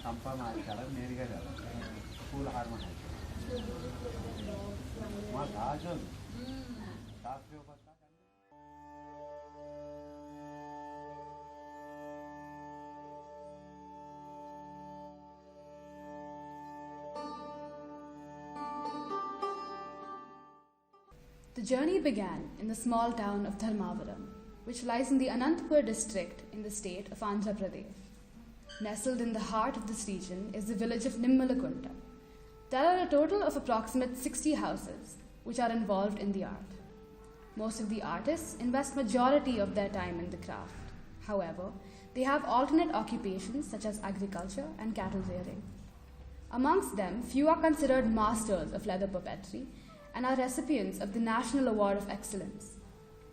कंपन आचार मेरी का जाता फूल हार में वहाँ धाजन साफ के ऊपर The journey began in the small town of Dharmavaram, which lies in the Anantapur district in the state of Andhra Pradesh. Nestled in the heart of this region is the village of Nimmalakunta. There are a total of approximately 60 houses which are involved in the art. Most of the artists invest majority of their time in the craft. However, they have alternate occupations such as agriculture and cattle rearing. Amongst them, few are considered masters of leather puppetry and are recipients of the National Award of Excellence.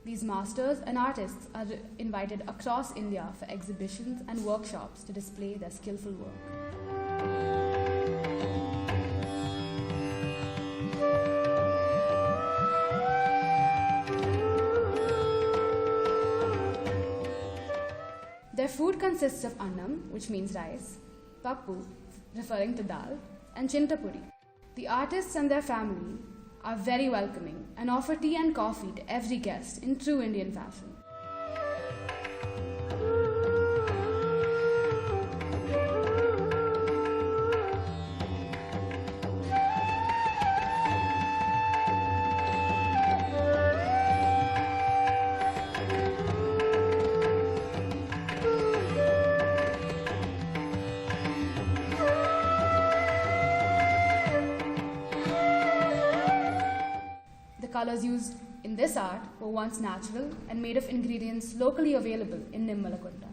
These masters and artists are invited across India for exhibitions and workshops to display their skillful work. Their food consists of annam, which means rice, pappu, referring to dal, and chintapuri. The artists and their family are very welcoming and offer tea and coffee to every guest in true Indian fashion. The colours used in this art were once natural and made of ingredients locally available in Nimmalakunta.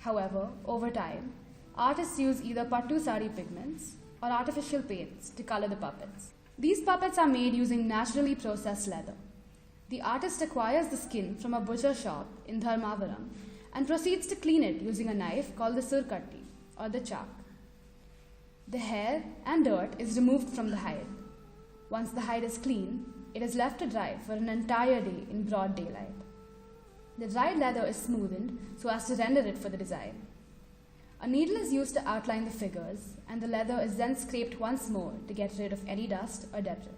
However, over time, artists use either pattu sari pigments or artificial paints to colour the puppets. These puppets are made using naturally processed leather. The artist acquires the skin from a butcher shop in Dharmavaram and proceeds to clean it using a knife called the surkatti or the chak. The hair and dirt is removed from the hide. Once the hide is clean, it is left to dry for an entire day in broad daylight. The dried leather is smoothened so as to render it for the design. A needle is used to outline the figures, and the leather is then scraped once more to get rid of any dust or debris.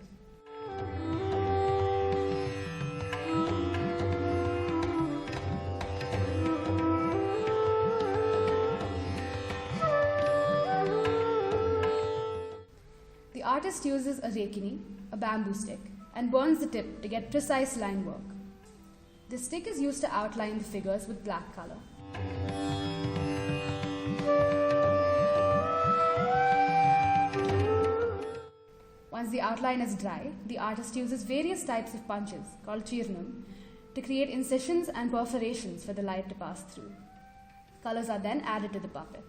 The artist uses a rekini, a bamboo stick, and burns the tip to get precise line work. The stick is used to outline the figures with black color. Once the outline is dry, the artist uses various types of punches, called chirnam, to create incisions and perforations for the light to pass through. Colors are then added to the puppet.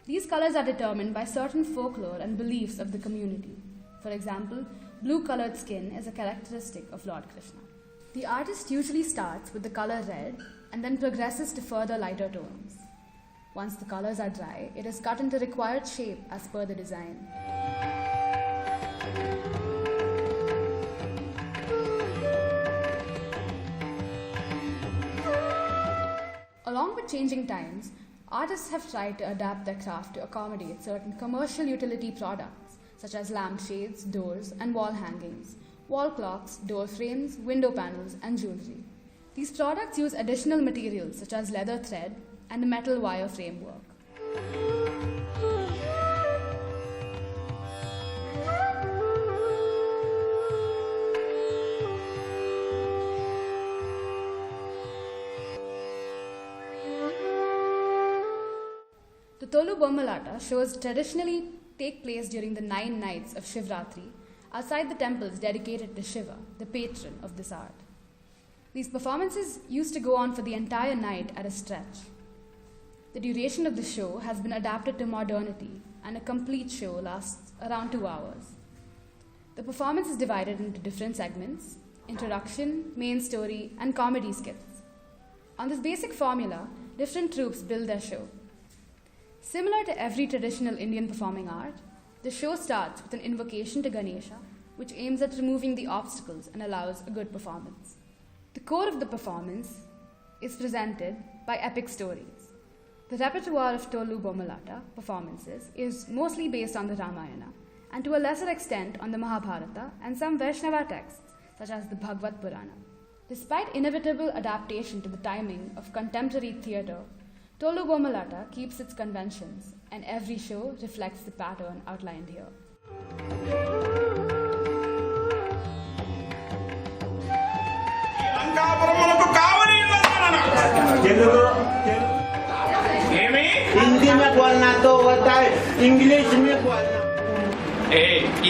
These colors are determined by certain folklore and beliefs of the community. For example, blue-colored skin is a characteristic of Lord Krishna. The artist usually starts with the color red and then progresses to further lighter tones. Once the colors are dry, it is cut into required shape as per the design. Along with changing times, artists have tried to adapt their craft to accommodate certain commercial utility products such as lampshades, doors, and wall hangings, wall clocks, door frames, window panels, and jewelry. These products use additional materials such as leather thread and a metal wire framework. The Tholu Bommalata shows traditionally take place during the 9 nights of Shivratri outside the temples dedicated to Shiva, the patron of this art. These performances used to go on for the entire night at a stretch. The duration of the show has been adapted to modernity, and a complete show lasts around 2 hours. The performance is divided into different segments: introduction, main story, and comedy skits. On this basic formula, different troupes build their show. Similar to every traditional Indian performing art, the show starts with an invocation to Ganesha, which aims at removing the obstacles and allows a good performance. The core of the performance is presented by epic stories. The repertoire of Tholu Bommalata performances is mostly based on the Ramayana and to a lesser extent on the Mahabharata and some Vaishnava texts such as the Bhagavad Purana. Despite inevitable adaptation to the timing of contemporary theatre, Tholu Bommalata keeps its conventions and every show reflects the pattern outlined here. Hindi में बोलना तो होता है English में बोलना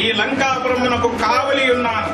ఈ లంకాపురమునకు కావలి ఉన్నాను